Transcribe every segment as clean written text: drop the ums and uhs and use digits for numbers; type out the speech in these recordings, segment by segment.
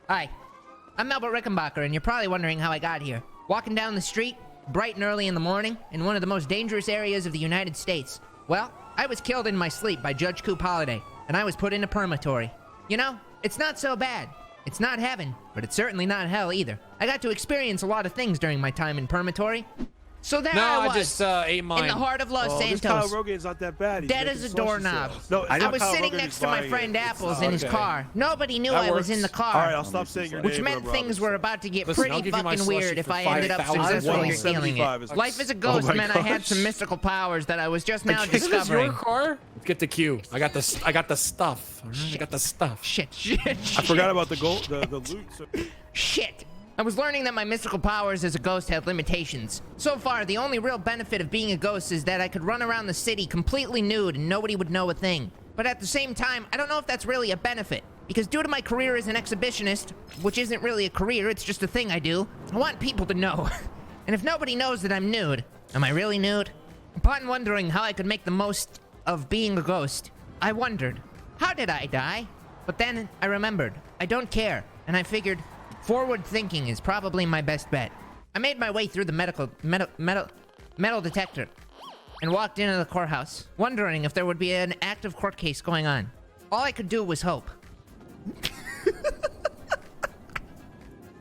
Hi, I'm Albert Rickenbacker, and you're probably wondering how I got here. Walking down the street, bright and early in the morning, in one of the most dangerous areas of the United States. Well, I was killed in my sleep by Judge Coop Holiday, and I was put into purgatory. You know, it's not so bad. It's not heaven, but it's certainly not hell either. I got to experience a lot of things during my time in purgatory. So there I was, I just ate mine. in the heart of Los This Santos, Kyle Rogan's not that bad. He's dead making as a sausage doorknob. sales. No, I was sitting next to my friend Apples in his car. Nobody knew That I was works. in the car. All right, I'll stop saying your Which name. meant things were about to get Listen, I'll pretty give you my fucking slushy weird if for I ended up 5,000. successfully Wow. stealing 75 it. is- Life as a ghost Oh my meant I had gosh. some mystical powers that I was just now This is discovering. your car? Let's get the queue. I got the stuff. I got the stuff. Shit. I forgot about the gold, the loot. Shit. I was learning that my mystical powers as a ghost had limitations. So far, the only real benefit of being a ghost is that I could run around the city completely nude and nobody would know a thing. But at the same time, I don't know if that's really a benefit. Because due to my career as an exhibitionist, which isn't really a career, it's just a thing I do, I want people to know. And if nobody knows that I'm nude, am I really nude? Upon wondering how I could make the most of being a ghost, I wondered, how did I die? But then I remembered, I don't care, and I figured, forward thinking is probably my best bet. I made my way through the metal detector and walked into the courthouse, wondering if there would be an active court case going on. All I could do was hope.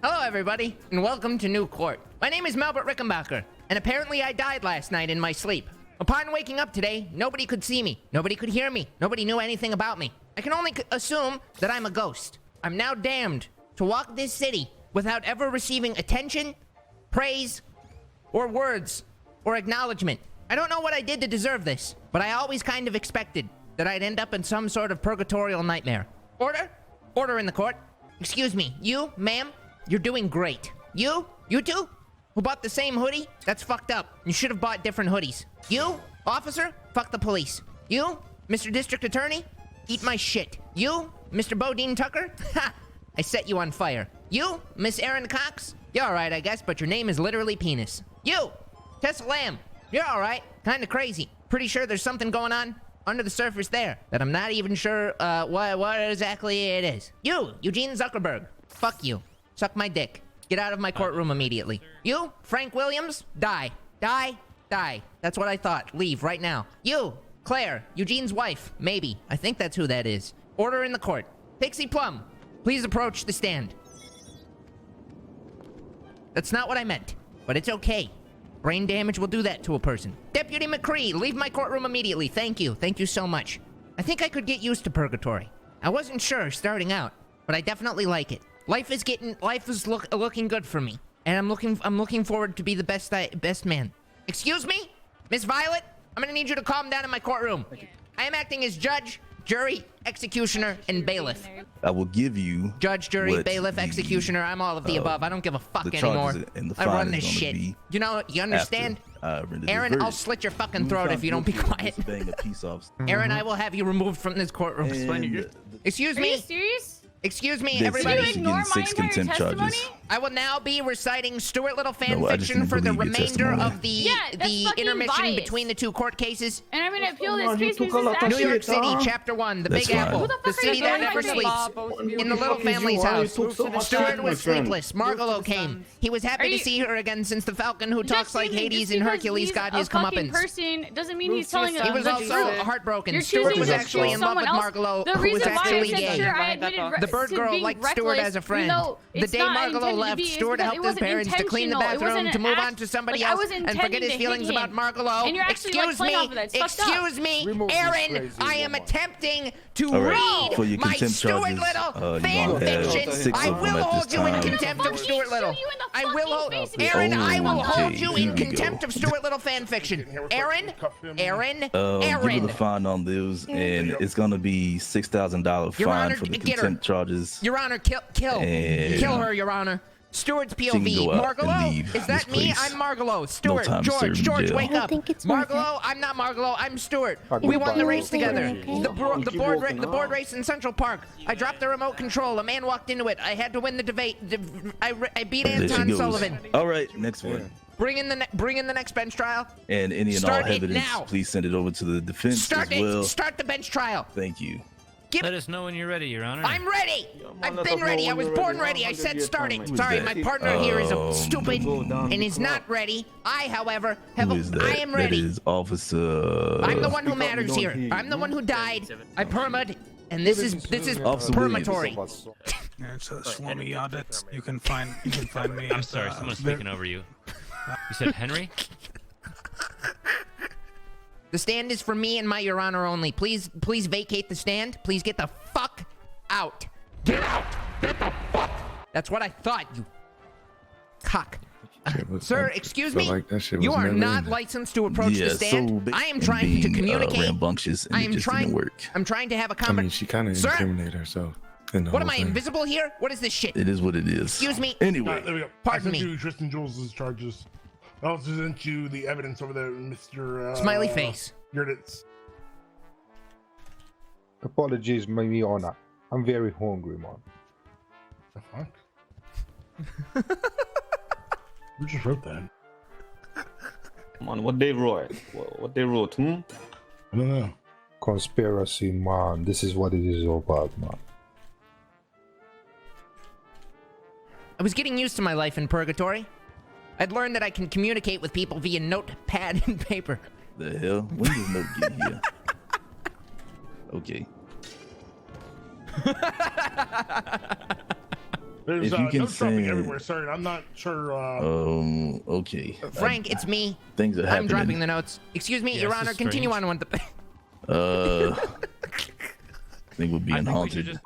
Hello, everybody, and welcome to New Court. My name is Albert Rickenbacker, and apparently I died last night in my sleep. Upon waking up today, nobody could see me, nobody could hear me, nobody knew anything about me. I can only assume that I'm a ghost. I'm now damned to walk this city without ever receiving attention, praise, or words, or acknowledgement. I don't know what I did to deserve this, but I always kind of expected that I'd end up in some sort of purgatorial nightmare. Order? Order in the court. Excuse me, you, ma'am, you're doing great. You two, who bought the same hoodie? That's fucked up. You should have bought different hoodies. You, officer, fuck the police. You, Mr. District Attorney, eat my shit. You, Mr. Bodine Tucker, ha! I set you on fire. You, Miss Erin Cox? You're alright, I guess, but your name is literally penis. You, Tessa Lamb. You're alright. Kinda crazy. Pretty sure there's something going on under the surface there that I'm not even sure what exactly it is. You, Eugene Zuckerberg. Fuck you. Suck my dick. Get out of my courtroom immediately. You, Frank Williams, die. Die. Die. That's what I thought. Leave right now. You, Claire, Eugene's wife. Maybe. I think that's who that is. Order in the court. Pixie Plum. Please approach the stand. That's not what I meant, but it's okay. Brain damage will do that to a person. Deputy McCree, leave my courtroom immediately. Thank you. Thank you so much. I think I could get used to purgatory. I wasn't sure starting out, but I definitely like it. Life is looking good for me, and I'm looking forward to be the best man. Excuse me, Miss Violet. I'm gonna need you to calm down in my courtroom. I am acting as judge, jury, executioner, and bailiff. I will give you Judge, jury, what bailiff, the, executioner. I'm all of the above. I don't give a fuck the anymore. charges and the I run fine this is gonna shit. be You know, you understand? after, Aaron, I'll slit your fucking throat if you don't be quiet. Aaron, I will have you removed from this courtroom. Excuse Are you me. serious? Excuse me, Did everybody. Did you ignore my 6 entire contempt testimony? charges. I will now be reciting Stuart Little fan No, I just fiction didn't for the believe your remainder testimony. of the Yeah, that's fucking intermission biased. between the two court cases. And I'm gonna appeal this on? He case took because a lot it's of New actually York shit, City, huh? Chapter 1, the That's Big fine. Apple, Who the the fuck are city you that doing never my sleeps. face? In the Little What the fuck is family's you? Why you house. took so much Stuart shit, my was friend? sleepless. Margolo came. He was happy Are to you- see her again since the Falcon who Just talks like because- Hades just and because Hercules he's got a his fucking comeuppance. person doesn't mean he's telling us He was the also truth. heartbroken. You're Stuart choosing was to actually choose in love with someone else. Margolo, The who was reason why I actually said gay. sure, I admitted The bird to girl being liked Stuart reckless, as a friend. even though The it's day not Margolo intended to left, be, it's Stuart because helped it his wasn't parents to clean the intentional. It bathroom wasn't to an move act- on to somebody like, I else was and forget intending his to feelings hit about him. Margolo. And you're actually, like, Excuse playing me, off of that. It's fucked up. excuse me, Remove this Aaron, crazy I am woman. attempting to All right, read for your my contempt Stuart charges, Little you fan won't have fiction. 6 I of them will at hold this you in time. contempt of Stuart Little. I will hold Aaron, I will hold Okay, you here in we go. contempt of Stuart Little fan fiction. Aaron, Give you the fine on those, and it's gonna be $6,000 Your fine Honor, for the get her. contempt charges. Your Honor, kill And- her, Your Honor. Stuart's She can POV. go out and Margolo, leave is that this me? place. I'm Margolo. Stuart, time to serve in George, jail. wake I up. think it's worth Margolo, I'm not Margolo. I'm Stuart. We won the race together. The board race in Central Park. I dropped the remote control. A man walked into it. I had to win the debate. I beat There she Anton goes. Sullivan. All right, next one. Bring in the next bench trial. And any and Start all it evidence, now. please send it over to the defense Start as well. Start the bench trial. Thank you. Let us know when you're ready, Your Honor. I'm ready. I've let been us know ready. I when was you're born ready. ready. I said 100 start years it. time. Sorry, that? my partner here is stupid go down and the is not clock. ready. I, however, have Who is that? I am That ready. is Officer. I'm the one who Speak up, we matters don't here. hear you. I'm the one who died. I perma'd, and this is Officer Williams. permatory. Yeah, so for me audits, you can find me. I'm sorry, someone's speaking over you. You said Henry? The stand is for me and my Your Honor only. Please vacate the stand. Please get the fuck out. Get out! Get the fuck! That's what I thought, you cock. Sir, excuse me. You are not licensed to approach the stand. I am trying to communicate. Rambunctious, and I it am just trying. didn't work. I'm trying to have a I conversation. mean, she kind of Sir? incriminated herself. In the What whole am I, thing. invisible here? What is this shit? It is what it is. Excuse me. Anyway, There we go. Pardon I sent me. you Tristan Jules' charges. I also sent you the evidence over there, Mr. Smiley face. Yurditz. Apologies, my honor. I'm very hungry, man. The fuck? Who just wrote that? Come on, what they wrote? What they wrote? I don't know. Conspiracy, man. This is what it is all about, man. I was getting used to my life in purgatory. I'd learned that I can communicate with people via notepad and paper. the hell? When did Note get here? Okay. There's If you can notes dropping say- everywhere, sir. I'm not sure. Okay. Frank, it's me. Things are happening. I'm dropping the notes. Excuse me, Yes, Your Honor, it's continue strange. on with the... I think we're being I think we haunted. should just...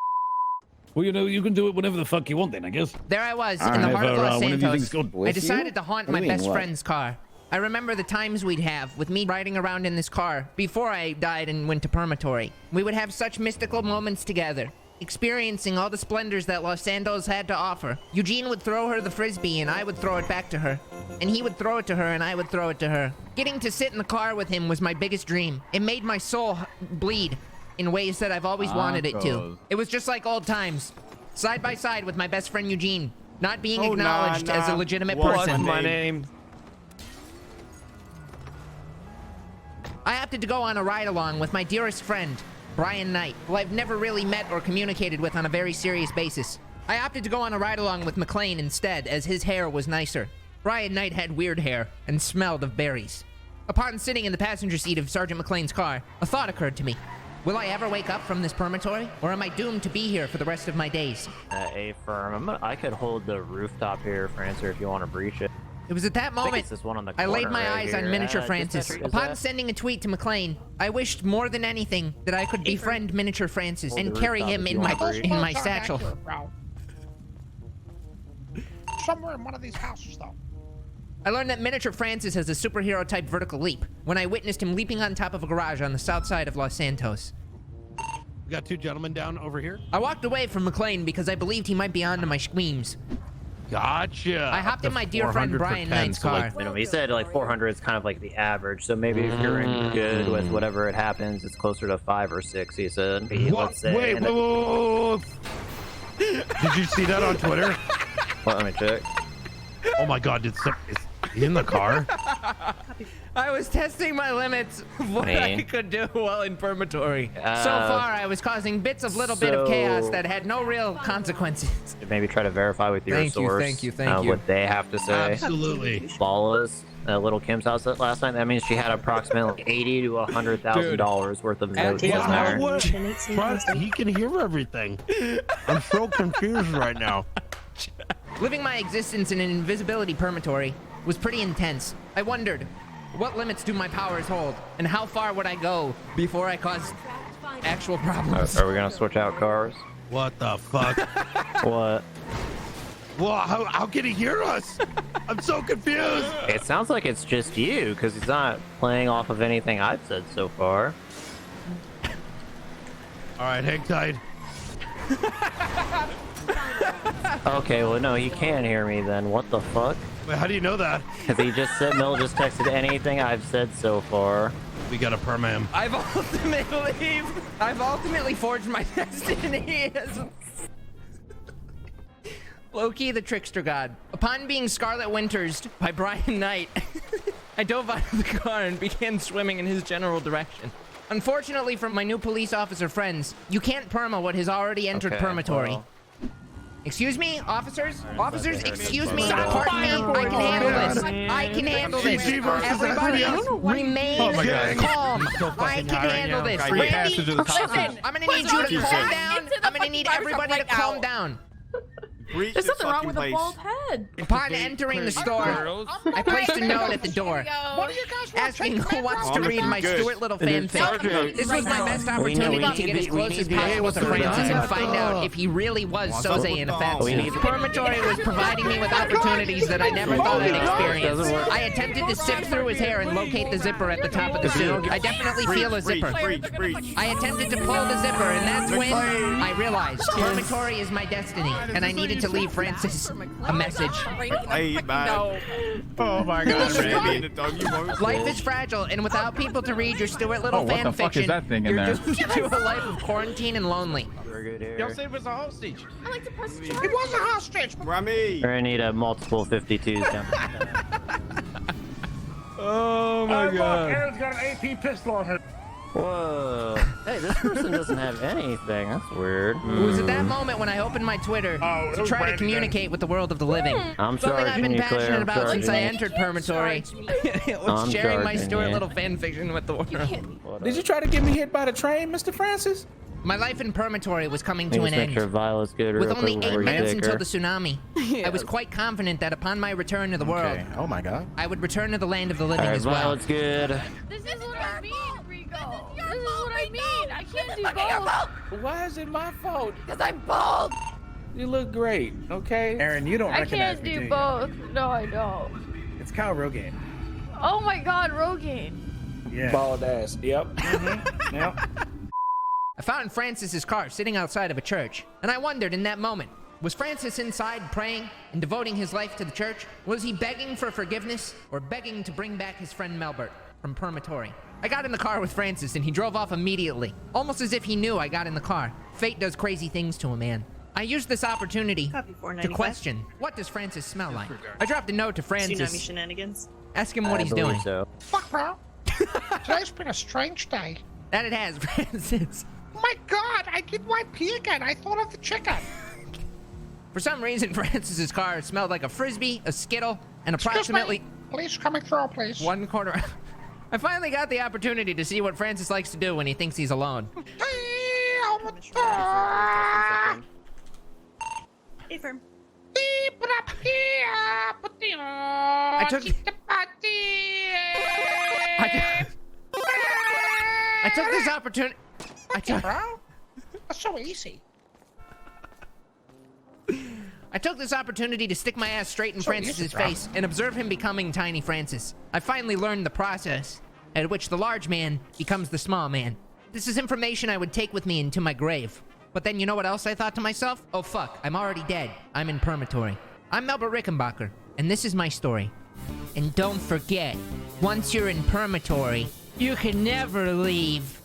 Well, you know, you can do it whenever the fuck you want then, I guess. There I was, in Alright, the heart of Los whenever you Santos. think's good. I decided to haunt What my do you mean, best what? friend's car. I remember the times we'd have with me riding around in this car before I died and went to purgatory. We would have such mystical moments together, experiencing all the splendors that Los Santos had to offer. Eugene would throw her the frisbee and I would throw it back to her. And he would throw it to her and I would throw it to her. Getting to sit in the car with him was my biggest dream. It made my soul bleed in ways that I've always wanted it to. It was just like old times. Side by side with my best friend Eugene, not being acknowledged as a legitimate person. my name? I opted to go on a ride-along with my dearest friend, Brian Knight, who I've never really met or communicated with on a very serious basis. I opted to go on a ride-along with McLean instead, as his hair was nicer. Brian Knight had weird hair and smelled of berries. Upon sitting in the passenger seat of Sergeant McLean's car, a thought occurred to me. Will I ever wake up from this purgatory, or am I doomed to be here for the rest of my days? A firm. I could hold the rooftop here for answer if you want to breach it. It was at that I think moment it's this one on the I laid corner my right eyes on here. Miniature Just Francis. that- is Upon that- sending a tweet to McLean, I wished more than anything that I could befriend Miniature Francis Hold and the carry rooftop him if in you my want to breach. in my satchel. Somewhere in one of these houses, though. I learned that Miniature Francis has a superhero-type vertical leap when I witnessed him leaping on top of a garage on the south side of Los Santos. We got two gentlemen down over here. I walked away from McLean because I believed he might be onto my schemes. Gotcha. I hopped in my dear friend Brian Knight's car. Minimum. He said like 400 is kind of like the average. So maybe if you're in good with whatever it happens, it's closer to 5 or 6. He said. Let's say. Wait, whoa. Did you see that on Twitter? Well, let me check. Oh my God! Is he in the car? I was testing my limits of what I could do while in purgatory. So far, I was causing bits of little bit of chaos that had no real consequences. Maybe try to verify with your source. Thank you. What they have to say. Absolutely. Lawless at Little Kim's house last night. That means she had approximately $80,000 to $100,000 worth of notes in there. Trust, he can hear everything. I'm so confused right now. Living my existence in an invisibility purgatory was pretty intense. I wondered, what limits do my powers hold, and how far would I go before I caused actual problems? Are we gonna switch out cars? What the fuck? What? Well, how can he hear us? I'm so confused. It sounds like it's just you, because he's not playing off of anything I've said so far. All right, hang tight. Okay, well, no, he can hear me then. What the fuck? Wait, how do you know that? Because he just said, Mill just texted anything I've said so far. We got a perma him. I've ultimately forged my destiny as Loki the Trickster God. Upon being Scarlet Winters by Brian Knight, I dove out of the car and began swimming in his general direction. Unfortunately for my new police officer friends, you can't perma what has already entered Okay, purgatory. well. Excuse me, officers? Officers, excuse me. Pardon me. I can handle this. I can handle this. Everybody, remain calm. I can handle this. Randy, Listen, I'm gonna need you to calm down. I'm gonna need everybody to calm down. There's something wrong with the bald head. Upon entering the store, I placed a note at the door asking who wants to read my Stuart Little fanfic. This was my best opportunity to get as close as possible to Francis and find out if he really was Soze and offensive. Purgatory was providing me with opportunities that I never thought I'd experience. I attempted to sift through his hair and locate the zipper at the top of the suit. I definitely feel a zipper. I attempted to pull the zipper, and that's when I realized Purgatory is my destiny, and I needed to leave Francis a message. Hey, man. No. Oh my God, Randy. Life is fragile, and without people to read your Stuart Little fan fiction, you're doomed to a life of quarantine and lonely. Y'all said it was a hostage. I like to press It was a hostage. Rami. We're gonna need a multiple 52s down. Oh my God. Aaron's got an AP pistol on her. Whoa. Hey, this person doesn't have anything. That's weird. It was at that moment when I opened my Twitter to try to communicate with the world of the living. I'm Something I've charging been you, Claire. passionate I'm about since I charging you. entered Purgatory. It was I'm sharing my charging Stuart you. Little fan fiction with the world. Did you try to get me hit by the train, Mr. Francis? My life in Purgatory was coming Let to me an just make sure end. Violet's good With real only quick 8 before you minutes take until her. the tsunami, I was quite confident that upon my return to the world, Oh my God. I would return to the land of the living Alright, as well. Violet's good. This is what I mean, Rico. This is what I mean. I can't do both. Why is it my fault? Because I'm bald. You look great, okay? Aaron, you don't I recognize can't me, do you? both. No, I don't. It's Kyle Rogaine. Oh my God, Rogaine. Yeah. Bald ass. Yep. Yep. I found Francis's car sitting outside of a church, and I wondered in that moment, was Francis inside praying and devoting his life to the church? Was he begging for forgiveness or begging to bring back his friend Melbert from Purgatory? I got in the car with Francis and he drove off immediately, almost as if he knew I got in the car. Fate does crazy things to a man. I used this opportunity to question, what does Francis smell like? I dropped a note to Francis, shenanigans. ask him what I he's believe doing. So. Fuck, bro. Today's been a strange day. That it has, Francis. My God, I did my pee again. I thought of the chicken. For some reason, Francis's car smelled like a Frisbee, a Skittle, and approximately Police coming through, please. 1/4. I finally got the opportunity to see what Francis likes to do when he thinks he's alone. Hey, firm. I took this opportunity. That's so easy. I took this opportunity to stick my ass straight in Francis's face and observe him becoming Tiny Francis. I finally learned the process at which the large man becomes the small man. This is information I would take with me into my grave. But then you know what else I thought to myself? Oh fuck, I'm already dead. I'm in Purgatory. I'm Melbert Rickenbacker, and this is my story. And don't forget, once you're in Purgatory, you can never leave.